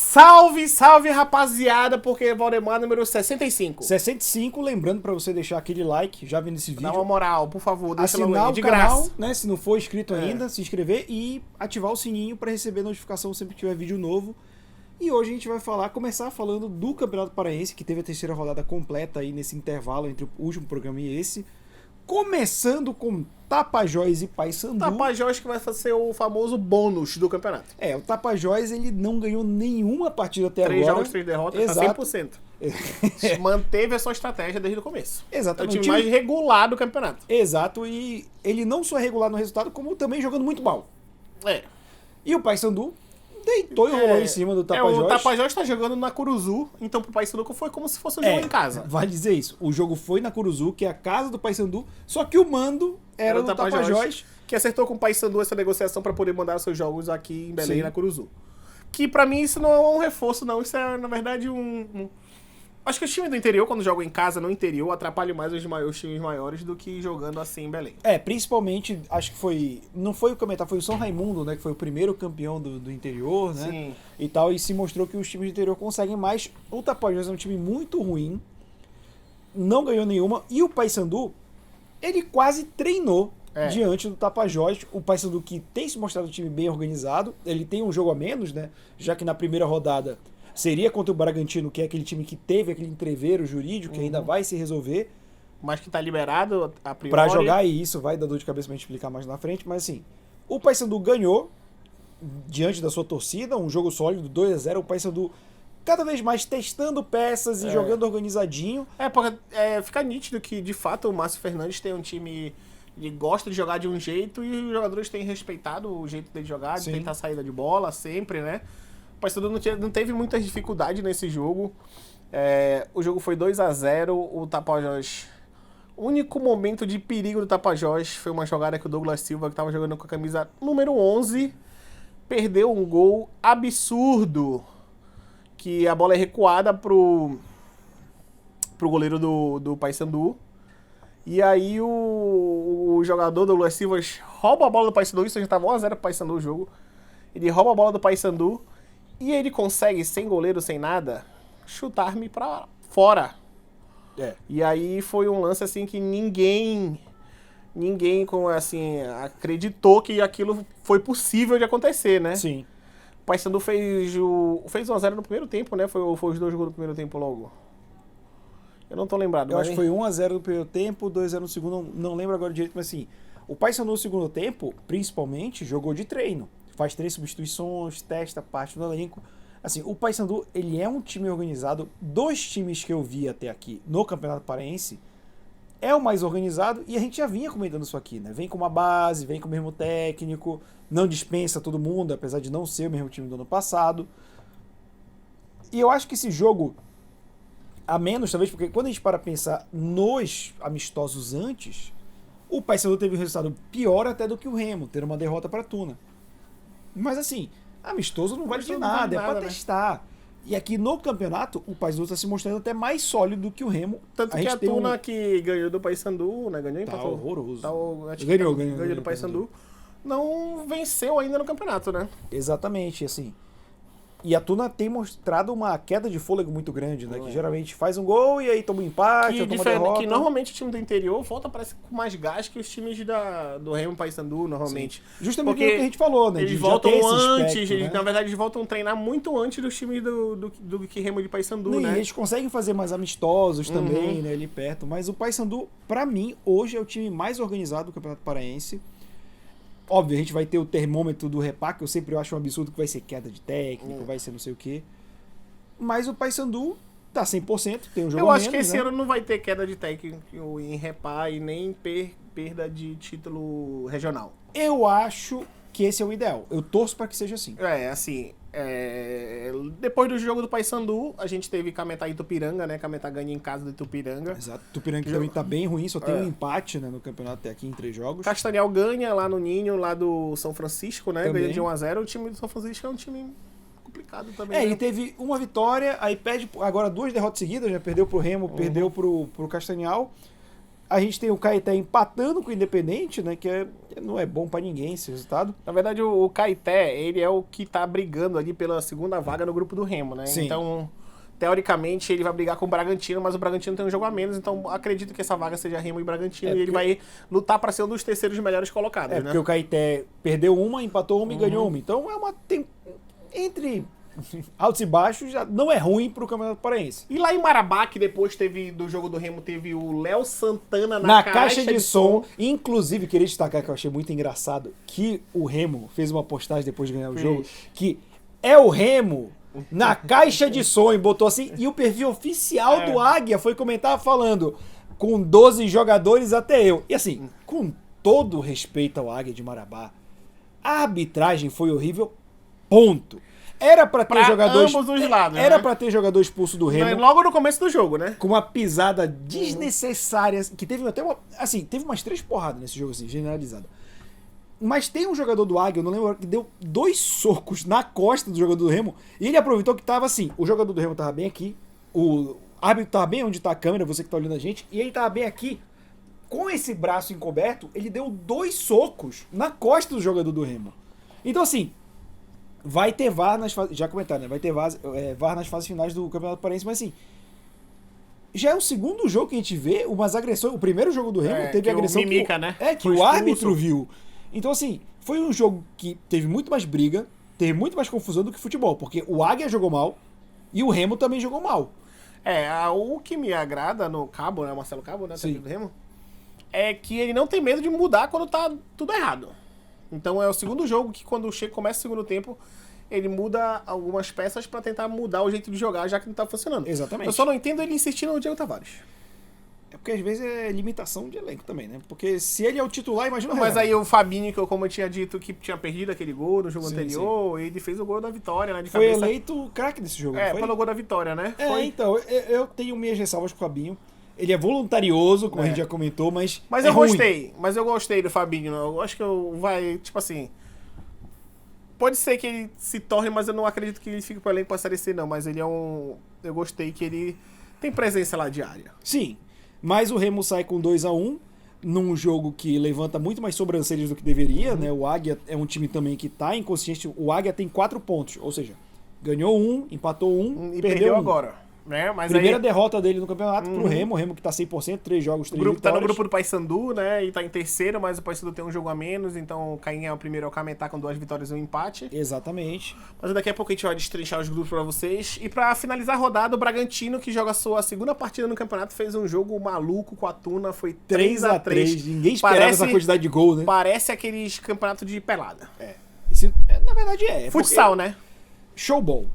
Salve, salve, rapaziada, porque Valdemar número 65. 65, lembrando pra você deixar aquele like, já vendo esse vídeo. Dá uma moral, por favor, deixa logo Assinar aí, o de canal, graça. né, se não for inscrito ainda, se inscrever e ativar o sininho pra receber notificação sempre que tiver vídeo novo. E hoje a gente vai começar falando do Campeonato Paraense, que teve a terceira rodada completa aí nesse intervalo entre o último programa e esse. Começando com Tapajós e Paysandu. Tapajós que vai ser o famoso bônus do campeonato. O Tapajós ele não ganhou nenhuma partida até 3 agora. jogos, 3 derrotas, Exato. tá 100%. Manteve a sua estratégia desde o começo. Exatamente. É o time mais regular do campeonato. Exato, e ele não só é regular no resultado, como também jogando muito mal. É. E o Paysandu deitou e rolou em cima do Tapajós. O Tapajós tá jogando na Curuzu, então pro Paysandu foi como se fosse um jogo em casa. Vale dizer isso. O jogo foi na Curuzu, que é a casa do Paysandu, só que o mando era do Tapajós. Que acertou com o Paysandu essa negociação pra poder mandar seus jogos aqui em Belém, Sim. na Curuzu. Que pra mim isso não é um reforço, não. Isso é, na verdade, Acho que os times do interior, quando jogam em casa no interior, atrapalham mais os times maiores do que jogando assim em Belém. Principalmente, acho que foi... Não foi o Comentar, foi o São Raimundo, né? Que foi o primeiro campeão do interior, né? Sim. E tal, e se mostrou que os times do interior conseguem mais. O Tapajós é um time muito ruim, não ganhou nenhuma, e o Paysandu, ele quase treinou diante do Tapajós. O Paysandu, que tem se mostrado um time bem organizado, ele tem um jogo a menos, né? Já que na primeira rodada seria contra o Bragantino, que é aquele time que teve aquele entreveiro jurídico, que ainda vai se resolver. Mas que tá liberado a priori. Pra jogar, e isso vai dar dor de cabeça pra gente explicar mais na frente. Mas assim, o Paysandu ganhou diante da sua torcida, um jogo sólido, 2-0. O Paysandu cada vez mais testando peças e jogando organizadinho. Porque fica nítido que, de fato, o Márcio Fernandes tem um time... Ele gosta de jogar de um jeito e os jogadores têm respeitado o jeito dele jogar, de Sim. tentar saída de bola sempre, né? O Paysandu não teve muitas dificuldades nesse jogo. O jogo foi 2-0. O Tapajós... O único momento de perigo do Tapajós foi uma jogada que o Douglas Silva, que estava jogando com a camisa número 11, perdeu um gol absurdo. Que a bola é recuada pro goleiro do Paysandu. E aí o jogador Douglas Silva rouba a bola do Paysandu. Isso já estava 1-0 pro Paysandu o jogo. Ele rouba a bola do Paysandu e ele consegue, sem goleiro, sem nada, chutar-me pra fora. E aí foi um lance assim que ninguém acreditou que aquilo foi possível de acontecer, né? Sim. O Paysandu fez 1-0 no primeiro tempo, né? Foi os 2 gols no primeiro tempo logo. Eu não tô lembrado. Eu acho que foi 1-0 no primeiro tempo, 2-0 no segundo, não lembro agora direito, mas assim, o Paysandu no segundo tempo, principalmente, jogou de treino. Faz 3 substituições, testa parte do elenco. Assim, o Paysandu, ele é um time organizado. Dos times que eu vi até aqui no Campeonato Paraense, é o mais organizado, e a gente já vinha comentando isso aqui, né? Vem com uma base, vem com o mesmo técnico, não dispensa todo mundo, apesar de não ser o mesmo time do ano passado. E eu acho que esse jogo, a menos talvez, porque quando a gente para pensar nos amistosos antes, o Paysandu teve um resultado pior até do que o Remo, ter uma derrota para Tuna. Mas assim, amistoso não vale de nada, é para testar. E aqui no campeonato, o Paysandu está se mostrando até mais sólido do que o Remo. Tanto que a Tuna que ganhou do Paysandu, né? Ganhou, empatou. Horroroso. Ganhou do Paysandu. Não venceu ainda no campeonato, né? Exatamente, assim. E a Tuna tem mostrado uma queda de fôlego muito grande, né? Que geralmente faz um gol e aí toma um empate, ou toma uma derrota. Que normalmente o time do interior volta, parece, com mais gás que os times do Remo e Paysandu, normalmente. Sim. Justamente porque o que a gente falou, né? Eles voltam antes, aspecto, né? Na verdade eles voltam a treinar muito antes dos times do que Remo de Paysandu, né? E eles conseguem fazer mais amistosos também, né? Ali perto. Mas o Paysandu, pra mim, hoje é o time mais organizado do Campeonato Paraense. Óbvio, a gente vai ter o termômetro do Repá, que eu sempre acho um absurdo que vai ser queda de técnico, vai ser não sei o quê. Mas o Paysandu tá 100%, tem um jogo Eu acho menos, que esse né? ano não vai ter queda de técnico em Repá e nem perda de título regional. Eu acho que esse é o ideal. Eu torço pra que seja assim. Depois do jogo do Paysandu, a gente teve Cametá e Itupiranga, né? Cametá ganha em casa do Itupiranga. Exato. Tupiranga que também tá bem ruim, só tem um empate, né, no campeonato até aqui em 3 jogos. Castanhal ganha lá no Ninho, lá do São Francisco, né? Também. Ganha de 1-0. O time do São Francisco é um time complicado também. Ele teve uma vitória, aí perde agora 2 derrotas seguidas, já perdeu pro Remo, perdeu pro Castanhal. A gente tem o Caeté empatando com o Independente, né? Não é bom pra ninguém esse resultado. Na verdade, o Caeté, ele é o que tá brigando ali pela segunda vaga no grupo do Remo, né? Sim. Então, teoricamente, ele vai brigar com o Bragantino, mas o Bragantino tem um jogo a menos, então acredito que essa vaga seja Remo e Bragantino, e ele vai lutar para ser um dos terceiros melhores colocados, né? Porque o Caeté perdeu uma, empatou uma e ganhou uma. Então entre altos e baixos, já não é ruim pro Campeonato Paraense. E lá em Marabá, que depois do jogo do Remo, teve o Léo Santana Na caixa de som. Inclusive, queria destacar que eu achei muito engraçado que o Remo fez uma postagem depois de ganhar o jogo, que é o Remo na caixa de som e botou assim, e o perfil oficial do Águia foi comentar falando com 12 jogadores até eu. E assim, com todo respeito ao Águia de Marabá, a arbitragem foi horrível, ponto. Era pra ter jogador. Ambos os lados, era né? pra ter jogador expulso do Remo. Logo no começo do jogo, né? Com uma pisada desnecessária. Que teve até uma. Assim, teve umas 3 porradas nesse jogo, assim, generalizada. Mas tem um jogador do Águia, eu não lembro, que deu 2 socos na costa do jogador do Remo. E ele aproveitou que tava assim. O jogador do Remo tava bem aqui. O árbitro tava bem onde tá a câmera, você que tá olhando a gente. E ele tava bem aqui. Com esse braço encoberto, ele deu 2 socos na costa do jogador do Remo. Então, assim. Vai ter VAR nas fases. Já comentaram, né? Vai ter VAR nas fases finais do Campeonato Paraense, mas assim. Já é o segundo jogo que a gente vê umas agressões. O primeiro jogo do Remo teve agressão. Mimica, né? Que foi o expulso. árbitro viu. Então, assim, foi um jogo que teve muito mais briga, teve muito mais confusão do que futebol, porque o Águia jogou mal e o Remo também jogou mal. O que me agrada no Cabo, né? Marcelo Cabo, né? Sim. Do Remo, é que ele não tem medo de mudar quando tá tudo errado. Então é o segundo jogo que quando começa o segundo tempo, ele muda algumas peças pra tentar mudar o jeito de jogar, já que não tá funcionando. Exatamente. Eu só não entendo ele insistir no Diego Tavares. É porque às vezes é limitação de elenco também, né? Porque se ele é o titular, imagina o Mas reserva. aí o Fabinho, que como eu tinha dito, que tinha perdido aquele gol no jogo Sim, anterior, ele fez o gol da vitória, né? De Foi cabeça. eleito o craque desse jogo. Foi? Pelo gol da vitória, né? Foi. Então, eu tenho minhas ressalvas com o Fabinho. Ele é voluntarioso, como a gente já comentou, mas eu ruim. gostei do Fabinho. Eu acho que vai, tipo assim... Pode ser que ele se torne, mas eu não acredito que ele fique pro elenco pra Série C, não. Mas ele é eu gostei que ele tem presença lá diária. Sim, mas o Remo sai com 2-1 num jogo que levanta muito mais sobrancelhas do que deveria, né? O Águia é um time também que tá inconsciente. O Águia tem 4 pontos, ou seja, ganhou 1, empatou 1 E perdeu 1. agora. Né? Mas Primeira aí, derrota dele no campeonato pro Remo, o Remo que tá 100%, 3 jogos, 3 o grupo tá vitórias. no grupo do Paysandu, né? E tá em terceiro, mas o Paysandu tem um jogo a menos, então o Caim é o primeiro ao Cametá com 2 vitórias e 1 empate. Exatamente. Mas daqui a pouco a gente vai destrinchar os grupos pra vocês. E pra finalizar a rodada, o Bragantino, que joga a sua segunda partida no campeonato, fez um jogo maluco com a Tuna, foi 3-3. Ninguém esperava essa quantidade de gol, né? Parece aqueles campeonatos de pelada. Na verdade Futsal, né? Showball.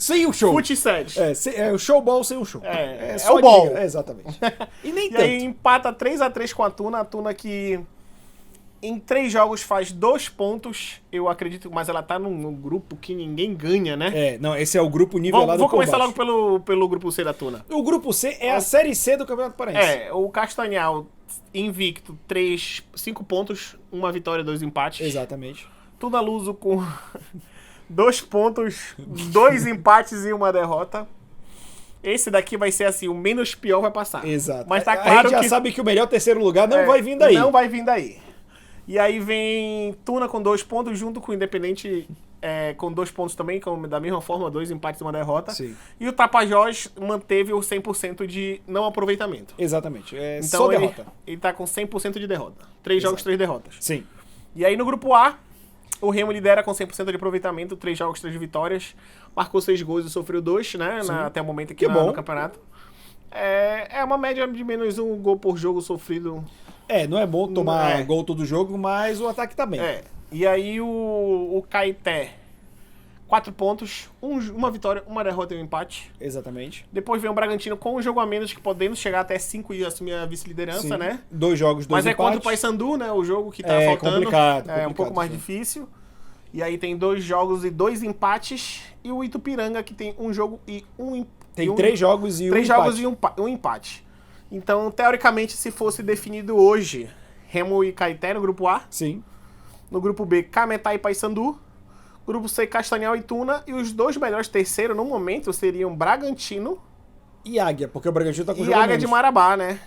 Sem o show. Futset. É o showball sem o show. o ball. Exatamente. E nem E tanto. aí empata 3-3 com a Tuna que em 3 jogos faz 2 pontos, eu acredito, mas ela tá num grupo que ninguém ganha, né? Não, esse é o grupo nivelado. Vou começar por baixo. logo pelo grupo C da Tuna. O grupo C é a Série C do Campeonato Paraense. O Castanhal invicto, 5 pontos, 1 vitória, 2 empates. Exatamente. Tuna Luso com 2 pontos, 2 empates e 1 derrota. Esse daqui vai ser assim, o menos pior vai passar. Exato. Mas tá a claro gente já que sabe que o melhor terceiro lugar não vai vir daí. Não vai vir daí. E aí vem Tuna com 2 pontos, junto com o Independente com 2 pontos também, da mesma forma, 2 empates e 1 derrota. Sim. E o Tapajós manteve o 100% de não aproveitamento. Exatamente. Então Só derrota. ele tá com 100% de derrota. 3 jogos, 3 derrotas. Sim. E aí no grupo A, o Remo lidera com 100% de aproveitamento, 3 jogos, 3 vitórias. Marcou 6 gols e sofreu 2, né? Até o momento aqui no campeonato. É uma média de menos 1 gol por jogo sofrido. Não é bom tomar gol todo jogo, mas o ataque tá bem. E aí o Caeté, 4 pontos, 1 vitória, 1 derrota e 1 empate. Exatamente. Depois vem o Bragantino com um jogo a menos, que podendo chegar até 5 e assumir a vice-liderança, né? 2 jogos, 2 Mas empates. contra o Paysandu, né? O jogo que tá faltando. Complicado, um pouco mais difícil. E aí tem 2 jogos e 2 empates. E o Itupiranga, que tem 1 jogo e 1 empate. Tem 3 jogos e 1 3 empate. jogos e 1 empate. Então, teoricamente, se fosse definido hoje, Remo e Caeté no grupo A. Sim. No grupo B, Cametá e Paysandu. Grupo C, Castanhal e Tuna. E os 2 melhores terceiros, no momento, seriam Bragantino e Águia, porque o Bragantino tá com o e jogo Águia de Marabá, né?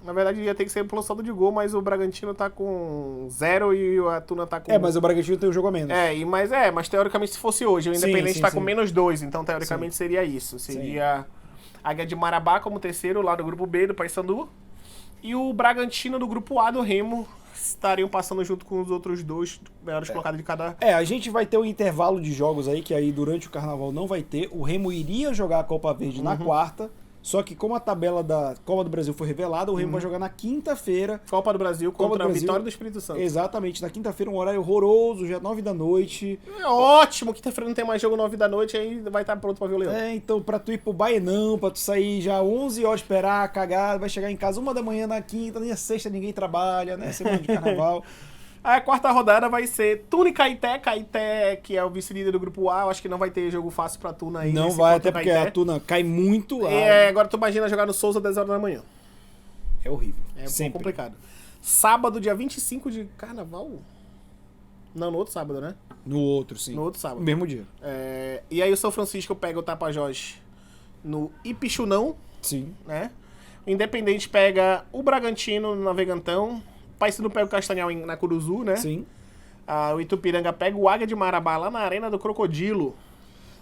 Na verdade, ia ter que ser pelo saldo de gol, mas o Bragantino tá com 0 e a Tuna tá com... Mas o Bragantino tem um jogo a menos. Mas teoricamente se fosse hoje, o Independente tá com -2, então teoricamente Sim. seria isso. Seria a Águia de Marabá como terceiro lá do grupo B do Paysandu e o Bragantino do grupo A do Remo estariam passando junto com os outros dois melhores colocados de cada... A gente vai ter um intervalo de jogos aí, que aí durante o Carnaval não vai ter. O Remo iria jogar a Copa Verde na quarta, só que como a tabela da Copa do Brasil foi revelada, o Remo vai jogar na quinta-feira. Copa do Brasil contra a Vitória do Espírito Santo. Exatamente, na quinta-feira, um horário horroroso, já 9 da noite. É ótimo, quinta-feira não tem mais jogo 9 da noite, aí vai estar pronto pra ver o Leão. Então pra tu ir pro Baenão, pra tu sair já 11 horas, esperar, cagar, vai chegar em casa 1 da manhã na quinta, nem a sexta ninguém trabalha, né? Semana de Carnaval. A quarta rodada vai ser Tuna e Caeté. Caeté, que é o vice-líder do grupo A. Eu acho que não vai ter jogo fácil pra Tuna aí. Não vai, até porque a Tuna cai muito lá. Agora tu imagina jogar no Souza 10 horas da manhã. É horrível. É um pouco complicado. Sábado, dia 25 de Carnaval? Não, no outro sábado, né? No outro, sim. No outro sábado. No mesmo dia. E aí o São Francisco pega o Tapajós no Ipixunão, Sim. né? O Independente pega o Bragantino no Navegantão. Paysandu pega o Castanhal na Curuzu, né? Sim. O Itupiranga pega o Águia de Marabá lá na Arena do Crocodilo.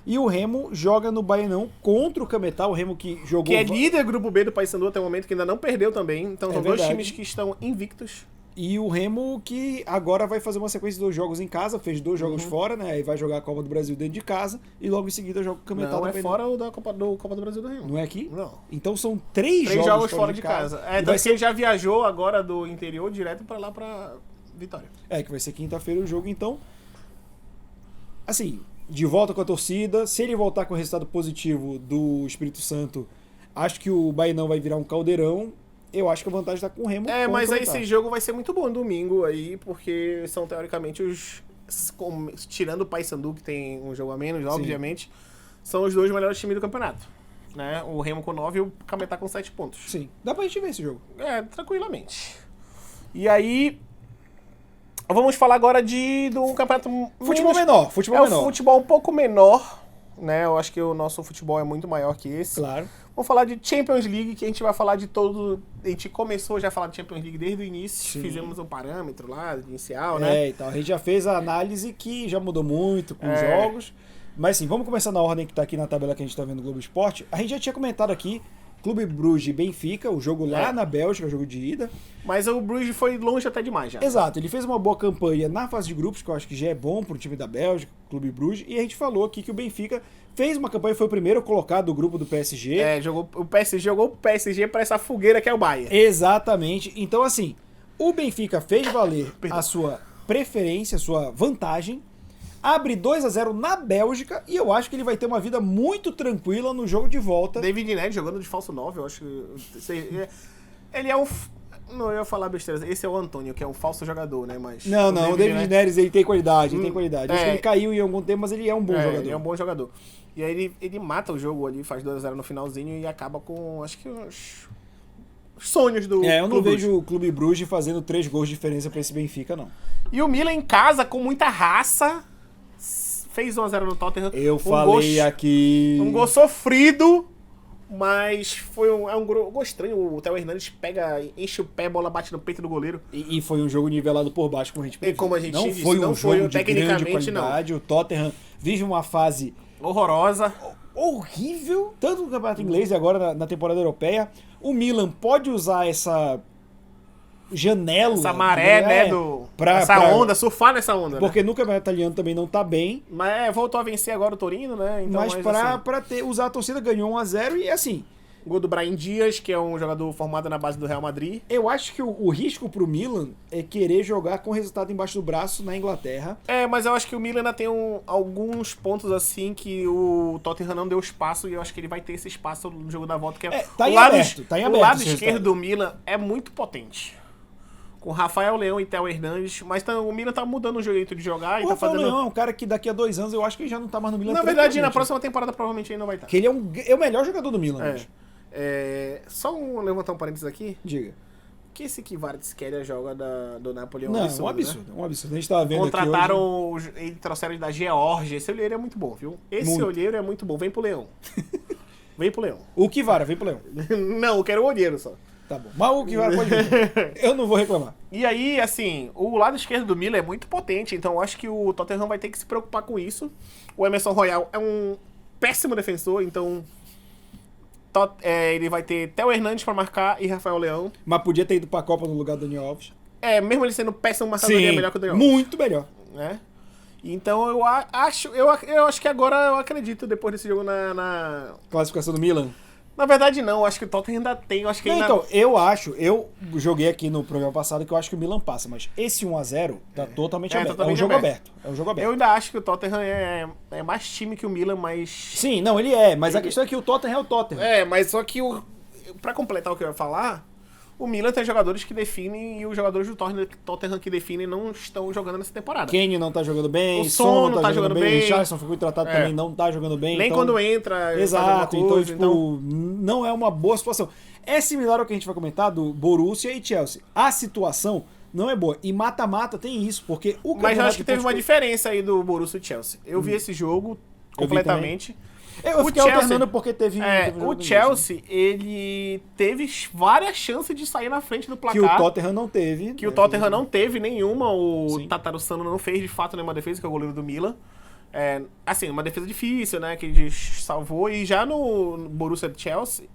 E o Remo joga no Baenão contra o Cametá, o Remo que jogou... Que é líder do grupo B do Paysandu até o momento, que ainda não perdeu também. Então são dois times que estão invictos. E o Remo que agora vai fazer uma sequência de 2 jogos em casa, fez 2 jogos fora, né? Aí vai jogar a Copa do Brasil dentro de casa e logo em seguida joga o Cametá. Não, é fora da Copa do Brasil do Remo. Não é aqui? Não. Então são 3 jogos fora de casa. E Então ele já viajou agora do interior direto pra lá pra Vitória. Que vai ser quinta-feira o jogo, então... Assim, de volta com a torcida, se ele voltar com o resultado positivo do Espírito Santo, acho que o Baenão vai virar um caldeirão. Eu acho que a vantagem tá com o Remo. Mas aí esse jogo vai ser muito bom domingo aí, porque são teoricamente tirando o Paysandu, que tem um jogo a menos, obviamente, são os dois melhores times do campeonato. Né? O Remo com 9 e o Cametá com 7 pontos. Sim, dá pra gente ver esse jogo. Tranquilamente. E aí, vamos falar agora do campeonato... Futebol menor. Um futebol um pouco menor, né? Eu acho que o nosso futebol é muito maior que esse. Claro. Vamos falar de Champions League, que a gente vai falar de todo... A gente começou já a falar de Champions League desde o início. Sim. Fizemos um parâmetro lá, inicial, né? Então a gente já fez a análise que já mudou muito com os jogos. Mas sim, vamos começar na ordem que tá aqui na tabela que a gente tá vendo no Globo Esporte. A gente já tinha comentado aqui, Clube Bruges e Benfica, o jogo lá na Bélgica, o jogo de ida. Mas o Bruges foi longe até demais já. Exato, ele fez uma boa campanha na fase de grupos, que eu acho que já é bom pro time da Bélgica, Clube Bruges. E a gente falou aqui que o Benfica fez uma campanha, foi o primeiro colocado do grupo do PSG. Jogou o PSG para essa fogueira que é o Bayern. Exatamente. Então, assim, o Benfica fez valer a sua preferência, a sua vantagem, abre 2-0 na Bélgica e eu acho que ele vai ter uma vida muito tranquila no jogo de volta. David Neres jogando de falso 9, eu acho que... Ele é um... Não, eu ia falar besteira. Esse é o Antônio, que é um falso jogador, né? Mas não, o David Neres ele tem qualidade, ele tem qualidade. Acho que ele caiu em algum tempo, mas ele é um bom jogador. Ele é um bom jogador. E aí ele mata o jogo ali, faz 2-0 no finalzinho e acaba com, acho que os sonhos do eu não vejo o Clube Bruges fazendo 3 gols de diferença pra esse Benfica, não. E o Milan em casa, com muita raça, fez 1-0 no Tottenham. Eu falei aqui... Um gol sofrido, mas foi um gol estranho. O Theo Hernandes enche o pé, a bola bate no peito do goleiro. E foi um jogo nivelado por baixo, como a gente previu. Como a gente não disse, foi um jogo de tecnicamente, grande qualidade. não. O Tottenham vive uma fase... horrorosa. Horrível, tanto no campeonato inglês e agora na temporada europeia. O Milan pode usar essa janela, essa maré, né, onda, surfar nessa onda, porque né? no campeonato italiano também não tá bem. Mas voltou a vencer agora o Torino, né? Então, mas pra usar a torcida, ganhou 1-0 e assim... Gol do Brahim Dias, que é um jogador formado na base do Real Madrid. Eu acho que o risco pro Milan é querer jogar com resultado embaixo do braço na Inglaterra. Mas eu acho que o Milan ainda tem alguns pontos assim que o Tottenham não deu espaço e eu acho que ele vai ter esse espaço no jogo da volta. Que tá em aberto. O lado esquerdo do Milan é muito potente. Com Rafael Leão e Theo Hernandes, mas o Milan tá mudando o jeito de jogar. O Rafael Leão é um cara que daqui a 2 anos eu acho que ele já não tá mais no Milan. Na verdade, na próxima temporada provavelmente ele não vai estar. Que ele é o melhor jogador do Milan. Só levantar um parênteses aqui. Diga. O que esse Kvaratskhelia joga do Napoli? Não, é um absurdo. Né? Um absurdo. A gente tava vendo Contrataram e trouxeram ele da Geórgia. Esse olheiro é muito bom, viu? Olheiro é muito bom. Vem pro Leão. Vem pro Leão. O Kvara, vem pro Leão. Não, eu quero o olheiro só. Tá bom. Mas o que vai pode vir. Eu não vou reclamar. E aí, assim, o lado esquerdo do Milan é muito potente, então eu acho que o Tottenham vai ter que se preocupar com isso. O Emerson Royal é um péssimo defensor, então ele vai ter Theo Hernandes pra marcar e Rafael Leão. Mas podia ter ido pra Copa no lugar do Daniel Alves. Mesmo ele sendo péssimo marcador, ele é melhor que o Daniel. Muito melhor. Né? Então eu acho que agora eu acredito, depois desse jogo na... Classificação do Milan. Na verdade não, eu acho que o Tottenham ainda tem, eu acho que Não, ainda... então, eu joguei aqui no programa passado que eu acho que o Milan passa, mas esse 1-0 tá totalmente aberto. É um jogo aberto. É um jogo aberto. Eu ainda acho que o Tottenham é mais time que o Milan, mas... Sim, não, ele é, mas a questão é que o Tottenham é o Tottenham. Mas só que pra completar o que eu ia falar, o Milan tem jogadores que definem e os jogadores do Tottenham que definem não estão jogando nessa temporada. Kane não tá jogando bem, O Son não tá jogando bem. Richarlison foi contratado também, não tá jogando bem. Nem então... quando entra. Exato, então, coisa, tipo, não é uma boa situação. É similar ao que a gente vai comentar do Borussia e Chelsea. A situação não é boa. E mata-mata tem isso, porque o Mas eu acho que teve uma diferença aí do Borussia e Chelsea. Eu vi esse jogo completamente. Eu fiquei alternando porque teve o Chelsea, ele teve várias chances de sair na frente do placar. Que o Tottenham não teve. Que o Tottenham não teve nenhuma. O Tatarusano não fez, de fato, nenhuma defesa, que é o goleiro do Milan. Assim, uma defesa difícil, né, que ele salvou. E já no Borussia Chelsea,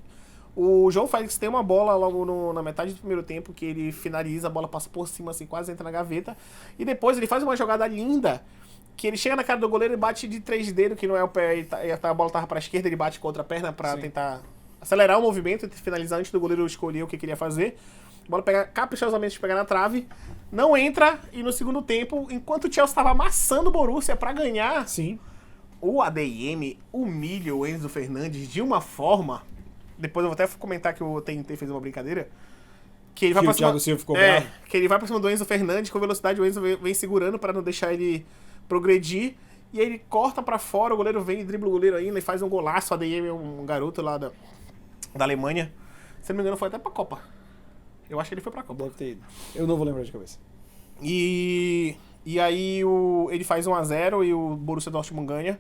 o João Félix tem uma bola logo na metade do primeiro tempo, que ele finaliza, a bola passa por cima, assim, quase entra na gaveta. E depois ele faz uma jogada linda, que ele chega na cara do goleiro e bate de 3 dedos, que não é o pé, e a bola tava pra esquerda, ele bate com a outra perna pra tentar acelerar o movimento e finalizar antes do goleiro escolher o que queria fazer. A bola pega caprichosamente pegar na trave, não entra, e no segundo tempo, enquanto o Chelsea tava amassando o Borussia pra ganhar, o ADM humilha o Enzo Fernandes de uma forma... Depois eu vou até comentar que o TNT fez uma brincadeira. Que ele vai pra cima, o Thiago Silva ficou bravo. Que ele vai pra cima do Enzo Fernandes, com velocidade o Enzo vem segurando pra não deixar ele progredir. E aí ele corta pra fora, o goleiro vem e dribla o goleiro ainda e faz um golaço. O ADM é um garoto lá da Alemanha. Se não me engano, foi até pra Copa. Eu acho que ele foi pra Copa. Deve ter ido. Eu não vou lembrar de cabeça. E aí ele faz 1-0 e o Borussia Dortmund ganha.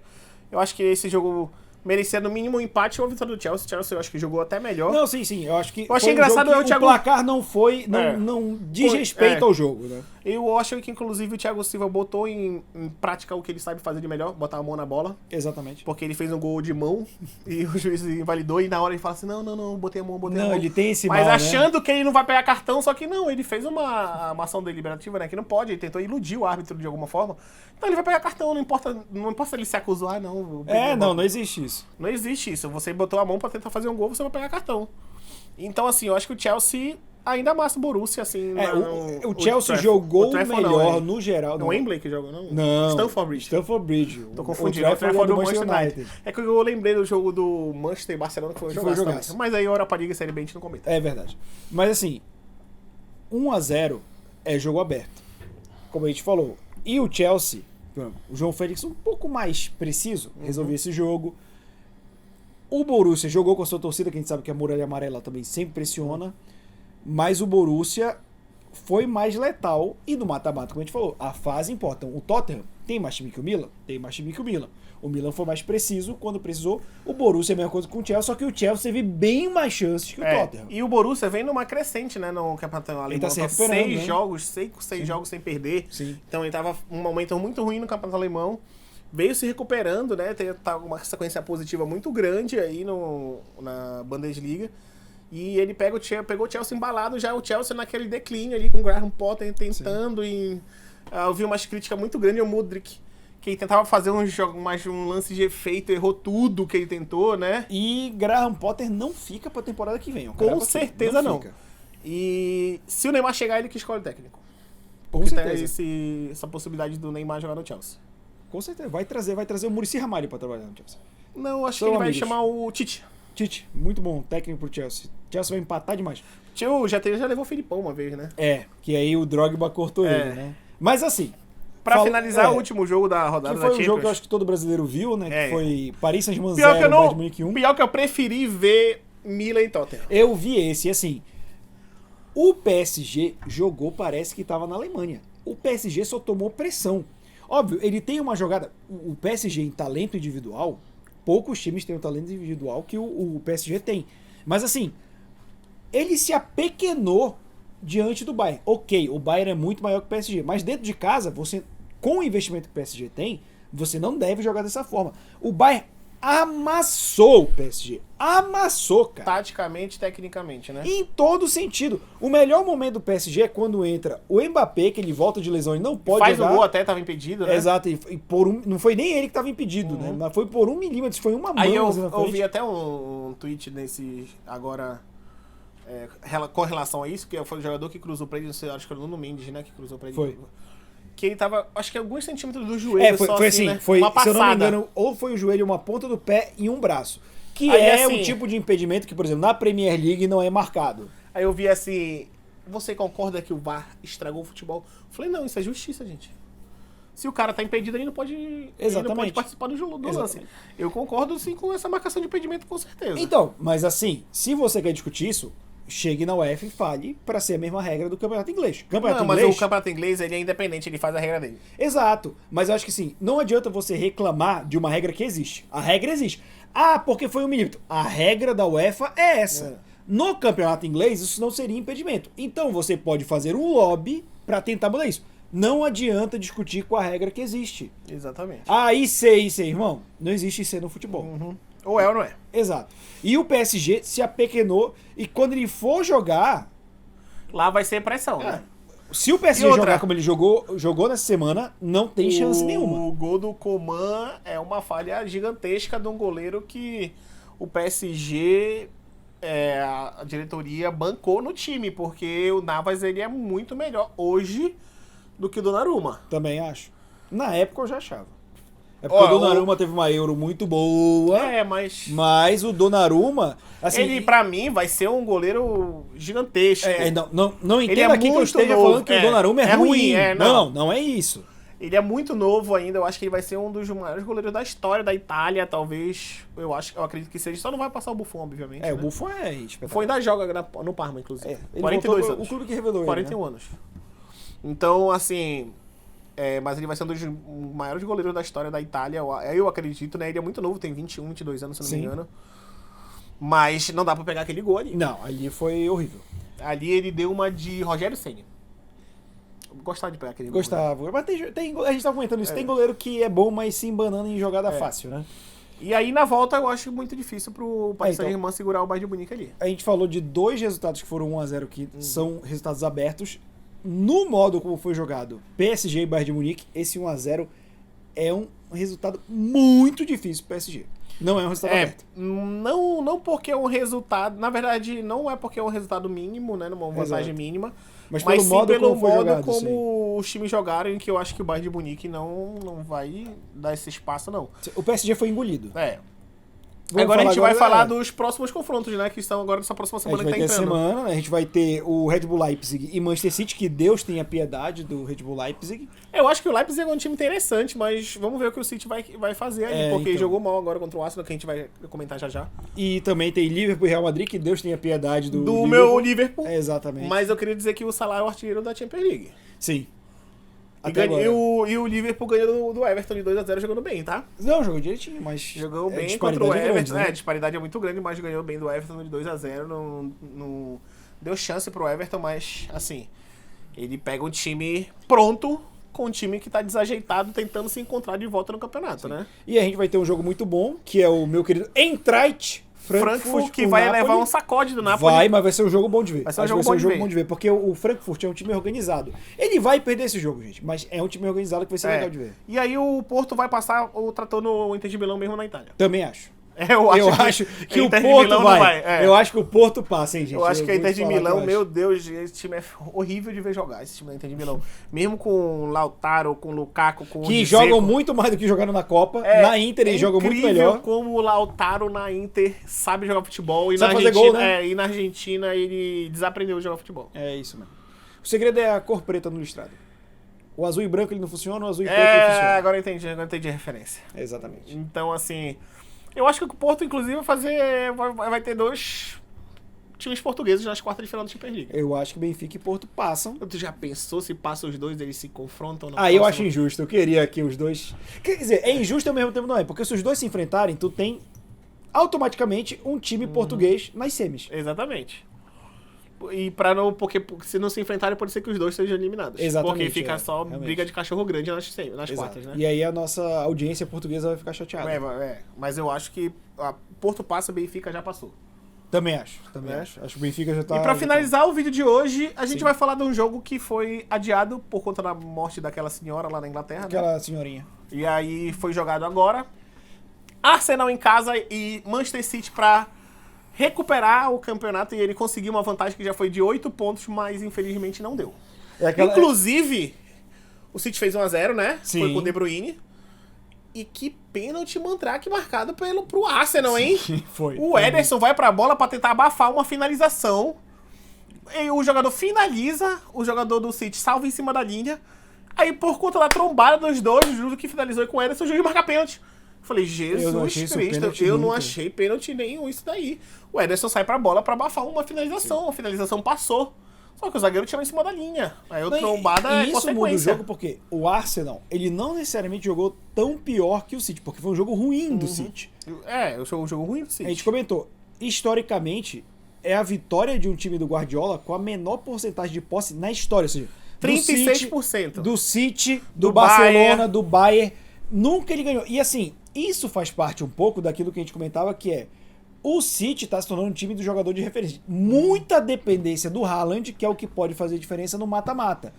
Eu acho que esse jogo merecia no mínimo um empate ou a vitória do Chelsea. O Chelsea eu acho que jogou até melhor. Não, sim. Eu acho que eu achei engraçado o placar não foi... Não diz respeito ao jogo, né? Eu acho que, inclusive, o Thiago Silva botou em prática o que ele sabe fazer de melhor, botar a mão na bola. Exatamente. Porque ele fez um gol de mão e o juiz invalidou, e na hora ele fala assim, não, botei a mão. Não, ele tem esse Mas mal, achando, né, que ele não vai pegar cartão, só que não, ele fez uma ação deliberativa, né, que não pode, ele tentou iludir o árbitro de alguma forma. Então ele vai pegar cartão, não importa se ele se acusar, não. Não existe isso. Não existe isso. Você botou a mão pra tentar fazer um gol, você vai pegar cartão. Então, assim, eu acho que o Chelsea ainda amassa o Borussia, assim... o Chelsea jogou melhor, no geral. Não é Wembley que joga, não? Não. Stamford Bridge. Tô confundindo. O Trafford do Manchester United. É que eu lembrei do jogo do Manchester e Barcelona, que foi um jogaço. Mas aí, hora pra Liga e Série B, a gente não comenta. É verdade. Mas, assim, 1-0 é jogo aberto. Como a gente falou. E o Chelsea, o João Félix um pouco mais preciso, resolveu esse jogo. O Borussia jogou com a sua torcida, que a gente sabe que a muralha amarela também sempre pressiona. Mas o Borussia foi mais letal. E no mata-mata, como a gente falou, a fase importa. O Tottenham tem mais time que o Milan? Tem mais time que o Milan. O Milan foi mais preciso quando precisou. O Borussia é a mesma coisa com o Chelsea, só que o Chelsea teve bem mais chances que o Tottenham. E o Borussia vem numa crescente, né, no campeonato alemão. Ele tá se recuperando, 6 jogos, 6 jogos sem perder. Sim. Então ele tava um momento muito ruim no campeonato alemão. Veio se recuperando, né? Tá uma sequência positiva muito grande aí na Bundesliga. E ele pegou o Chelsea embalado, já o Chelsea naquele declínio ali, com o Graham Potter tentando. Eu vi umas críticas muito grandes ao Mudryk, que ele tentava fazer um lance de efeito, errou tudo que ele tentou, né? E Graham Potter não fica pra temporada que vem. Com certeza não. E se o Neymar chegar, ele que escolhe o técnico. Com certeza. Tem essa possibilidade do Neymar jogar no Chelsea. Com certeza. Vai trazer o Muricy Ramalho pra trabalhar no Chelsea. Não, acho que ele vai chamar o Tite. Tite, muito bom técnico pro Chelsea. Chelsea vai empatar demais. Tio, já levou o Filipão uma vez, né? Que aí o Drogba cortou ele, né? Mas assim... Pra finalizar o último jogo da rodada da Champions... Que foi um jogo que eu acho que todo brasileiro viu, né? Que foi Paris Saint-Germain 0, Bayern de Munique 1. Pior que eu preferi ver Milan e Tottenham. Eu vi esse, e assim... O PSG jogou, parece que tava na Alemanha. O PSG só tomou pressão. Óbvio, ele tem uma jogada... O PSG em talento individual... Poucos times têm o talento individual que o PSG tem. Mas assim, ele se apequenou diante do Bayern. Ok, o Bayern é muito maior que o PSG, mas dentro de casa, você, com o investimento que o PSG tem, você não deve jogar dessa forma. O Bayern amassou o PSG. Amassou, cara. Taticamente, tecnicamente, né? Em todo sentido. O melhor momento do PSG é quando entra o Mbappé, que ele volta de lesão e não pode Faz jogar. o gol até, tava impedido, né? Exato, e não foi nem ele que estava impedido, né? Mas foi por 1 milímetro, foi uma mão. Aí eu assim, na frente. ouvi até um tweet nesse agora com relação a isso, que foi o jogador que cruzou pra ele, não sei, acho que era o Nuno Mendes, né? Que cruzou pra ele. Foi. Que ele tava, acho que alguns centímetros do joelho, Foi, só foi assim, assim, né? foi, uma se passada. eu não me engano, ou foi o joelho, uma ponta do pé e um braço. Que Aí, é assim, um tipo de impedimento que, por exemplo, na Premier League não é marcado. Aí eu vi assim, você concorda que o VAR estragou o futebol? Eu falei, não, isso é justiça, gente. Se o cara tá impedido, ele não pode, ele não pode participar do lance. Eu concordo sim com essa marcação de impedimento, com certeza. Então, mas assim, se você quer discutir isso, chegue na UEFA e fale pra ser a mesma regra do campeonato inglês. Não, mas o campeonato inglês ele é independente, ele faz a regra dele. Exato, mas eu acho que sim, não adianta você reclamar de uma regra que existe. A regra existe. Ah, porque foi 1 milímetro. A regra da UEFA é essa. No campeonato inglês, isso não seria impedimento. Então você pode fazer um lobby pra tentar mudar isso. Não adianta discutir com a regra que existe. Exatamente. Ah, IC, irmão. Não existe IC no futebol. Ou é ou não é. Exato. E o PSG se apequenou e quando ele for jogar... Lá vai ser pressão, né? Se o PSG jogar como ele jogou nessa semana, não tem chance nenhuma. O gol do Coman é uma falha gigantesca de um goleiro que o PSG, a diretoria, bancou no time, porque o Navas ele é muito melhor hoje do que o Donnarumma. Também acho. Na época eu já achava. É porque o Donnarumma teve uma Euro muito boa. Mas o Donnarumma... Assim, ele, pra mim, vai ser um goleiro gigantesco. Não entendo aqui que eu esteja falando que o Donnarumma é ruim. Não é isso. Ele é muito novo ainda. Eu acho que ele vai ser um dos maiores goleiros da história da Itália, talvez. Eu acredito que seja. Só não vai passar o Buffon, obviamente. O Buffon é espetacular. O Buffon ainda joga no Parma, inclusive. 42 anos. O clube que revelou 41 anos. Então, assim... mas ele vai ser um dos maiores goleiros da história da Itália, eu acredito, né? Ele é muito novo, tem 21, 22 anos, se não me engano. Mas não dá pra pegar aquele gol ali. Não, ali foi horrível. Ali ele deu uma de Rogério Ceni. Gostava de pegar aquele gol. Gostava. Né? Mas a gente tava comentando isso, tem goleiro que é bom, mas se embanando em jogada fácil, né? E aí, na volta, eu acho muito difícil pro Paris Saint-Germain segurar o Bayern de Munique ali. A gente falou de 2 resultados que foram 1-0, que são resultados abertos. No modo como foi jogado PSG e Bayern de Munique, esse 1-0 é um resultado muito difícil pro PSG. Não é um resultado aberto. Não porque é um resultado... Na verdade, não é porque é um resultado mínimo, né? Numa vantagem mínima. Mas pelo modo como os times jogaram, em que eu acho que o Bayern de Munique não vai dar esse espaço, não. O PSG foi engolido. Agora a gente vai falar dos próximos confrontos, né? Que estão agora nessa próxima semana que tá entrando. A gente vai ter o Red Bull Leipzig e Manchester City, que Deus tenha piedade do Red Bull Leipzig. Eu acho que o Leipzig é um time interessante, mas vamos ver o que o City vai fazer aí, porque jogou mal agora contra o Arsenal, que a gente vai comentar já. E também tem Liverpool e Real Madrid, que Deus tenha piedade do Liverpool. Meu Liverpool. Exatamente. Mas eu queria dizer que o Salah é o artilheiro da Champions League. Sim. E o Liverpool ganhou do Everton de 2-0 jogando bem, tá? Não, jogou direitinho, mas... Jogou bem contra o Everton. Grande, né? A disparidade é muito grande, mas ganhou bem do Everton de 2-0. Não deu chance pro Everton, mas, assim, ele pega um time pronto com um time que tá desajeitado, tentando se encontrar de volta no campeonato, né? E a gente vai ter um jogo muito bom, que é o meu querido Eintracht Frankfurt, que vai levar um sacode do Napoli. Mas vai ser um jogo bom de ver. Vai ser um jogo bom de ver. Porque o Frankfurt é um time organizado. Ele vai perder esse jogo, gente, mas é um time organizado que vai ser legal de ver. E aí o Porto vai passar o trator no Inter de Milão mesmo na Itália. Também acho. Eu acho que o Porto vai. Eu acho que o Porto passa, hein, gente. Eu acho que a Inter de Milão, meu Deus, esse time é horrível de ver jogar, esse time da Inter de Milão. Mesmo com Lautaro, com Lukaku, com que jogam muito mais do que jogaram na Copa. Na Inter eles jogam muito melhor. Como o Lautaro na Inter sabe jogar futebol. E sabe na fazer Argentina, gol, né? E na Argentina ele desaprendeu a jogar futebol. É isso mesmo. O segredo é a cor preta no listrado. O azul e branco ele não funciona, o azul e preto ele funciona. Agora eu entendi a referência. Exatamente. Então, assim... Eu acho que o Porto, inclusive, vai ter 2 times portugueses nas quartas de final da Champions League. Eu acho que Benfica e Porto passam. Tu já pensou se passa os dois, eles se confrontam? Eu acho injusto. Eu queria que os dois... Quer dizer, é injusto ao mesmo tempo não é. Porque se os dois se enfrentarem, tu tem automaticamente um time português nas semis. Exatamente. E pra não. Porque se não se enfrentarem, pode ser que os dois sejam eliminados. Exatamente, Porque fica só realmente. briga de cachorro grande nas Exato. quartas, né? E aí a nossa audiência portuguesa vai ficar chateada. Mas eu acho que a Porto passa, Benfica já passou. Também acho. Acho que o Benfica já tá... E pra finalizar o vídeo de hoje, a gente Sim. vai falar de um jogo que foi adiado por conta da morte daquela senhora lá na Inglaterra. Né? Aquela senhorinha. E aí foi jogado agora. Arsenal em casa e Manchester City pra recuperar o campeonato. E ele conseguiu uma vantagem que já foi de 8 pontos, mas infelizmente não deu. Inclusive, o City fez 1-0, né? Sim. Foi com o De Bruyne. E que pênalti Mandrake marcado pro Arsenal, hein? Foi. O Ederson vai pra bola pra tentar abafar uma finalização. E o jogador finaliza, o jogador do City salva em cima da linha. Aí, por conta da trombada dos dois, o Júlio que finalizou com o Ederson, o juiz marca pênalti. Falei, Jesus Cristo, eu não achei pênalti nenhum isso daí. O Ederson sai pra bola pra abafar uma finalização. A finalização passou. Só que o zagueiro tirou em cima da linha. Aí o trombada é isso muda o consequência. jogo porque o Arsenal, ele não necessariamente jogou tão pior que o City, porque foi um jogo ruim do City. Eu sou um jogo ruim do City. A gente comentou, historicamente, é a vitória de um time do Guardiola com a menor porcentagem de posse na história. Ou seja, 36%. Do City, do Do Barcelona, Bayern. do Bayern. Nunca ele ganhou. E assim, isso faz parte um pouco daquilo que a gente comentava, que é o City tá se tornando um time do jogador de referência. Muita dependência do Haaland, que é o que pode fazer diferença no mata-mata.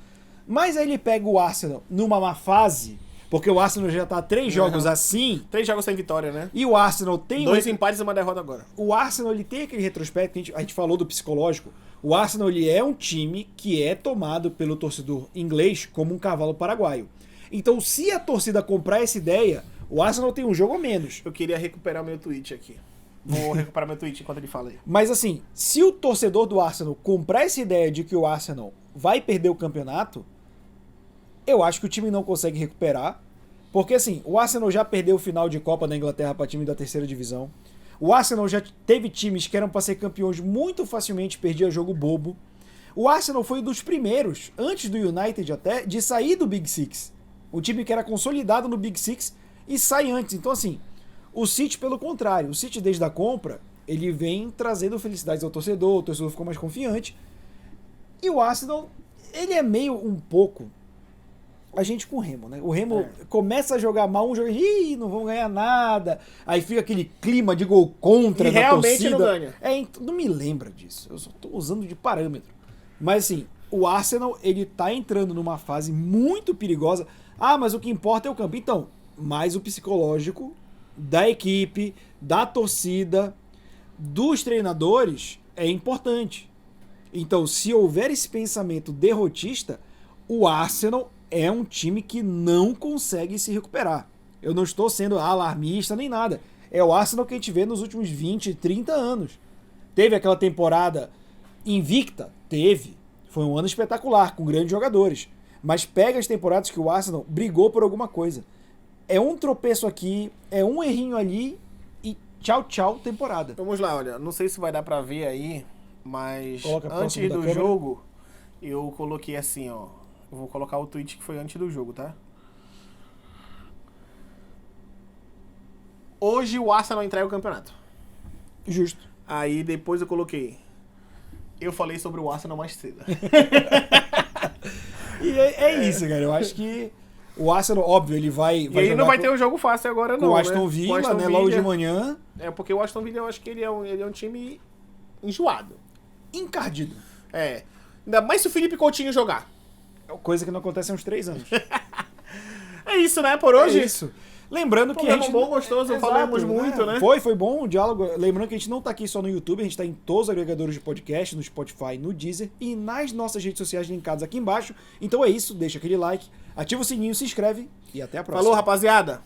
Mas aí ele pega o Arsenal numa má fase, porque o Arsenal já tá 3 jogos assim, 3 jogos sem vitória, né? e o Arsenal tem... 2 empates e uma derrota agora. O Arsenal ele tem aquele retrospecto, a gente falou do psicológico. O Arsenal ele é um time que é tomado pelo torcedor inglês como um cavalo paraguaio. Então, se a torcida comprar essa ideia, o Arsenal tem um jogo a menos. Eu queria recuperar meu tweet aqui. Vou recuperar meu tweet enquanto ele fala aí. Mas assim, se o torcedor do Arsenal comprar essa ideia de que o Arsenal vai perder o campeonato, eu acho que o time não consegue recuperar. Porque assim, o Arsenal já perdeu o final de Copa da Inglaterra para time da 3ª divisão. O Arsenal já teve times que eram para ser campeões muito facilmente, perdia jogo bobo. O Arsenal foi um dos primeiros, antes do United até, de sair do Big Six. O time que era consolidado no Big Six e sai antes. Então assim, o City pelo contrário. O City desde a compra, ele vem trazendo felicidades ao torcedor, o torcedor ficou mais confiante. E o Arsenal, ele é meio um pouco a gente com o Remo, né? O Remo começa a jogar mal, um jogo, ih, não vão ganhar nada. Aí fica aquele clima de gol contra E da realmente torcida. não ganha. Não me lembra disso. Eu só tô usando de parâmetro. Mas assim, o Arsenal, ele tá entrando numa fase muito perigosa. Ah, mas o que importa é o campo. Então, mais o psicológico da equipe, da torcida, dos treinadores é importante. Então, se houver esse pensamento derrotista, o Arsenal é um time que não consegue se recuperar. Eu não estou sendo alarmista nem nada. É o Arsenal que a gente vê nos últimos 20, 30 anos. Teve aquela temporada invicta? Teve. Foi um ano espetacular, com grandes jogadores. Mas pega as temporadas que o Arsenal brigou por alguma coisa. É um tropeço aqui, é um errinho ali e tchau, tchau, temporada. Vamos lá, olha. Não sei se vai dar pra ver aí, mas Coloca antes próximo da do câmera. jogo, eu coloquei assim, ó. Eu vou colocar o tweet que foi antes do jogo, tá? Hoje o Arsenal entrega o campeonato. Justo. Aí depois eu coloquei. Eu falei sobre o Arsenal mais cedo. E é isso, cara. Eu acho que o Arsenal, óbvio, ele vai E ele jogar não vai ter um jogo fácil agora, com não. o Aston né? Villa, Com o Aston né? Logo de Villa. manhã. É porque o Aston Villa eu acho que ele é um time enjoado. Encardido. É. Ainda mais se o Felipe Coutinho jogar. Coisa que não acontece há uns 3 anos. É isso, né? Por hoje. É isso. Lembrando que a Programa gente... bom, gostoso, falamos muito, né? Foi bom o diálogo. Lembrando que a gente não tá aqui só no YouTube, a gente tá em todos os agregadores de podcast, no Spotify, no Deezer e nas nossas redes sociais linkadas aqui embaixo. Então é isso, deixa aquele like, ativa o sininho, se inscreve e até a próxima. Falou, rapaziada.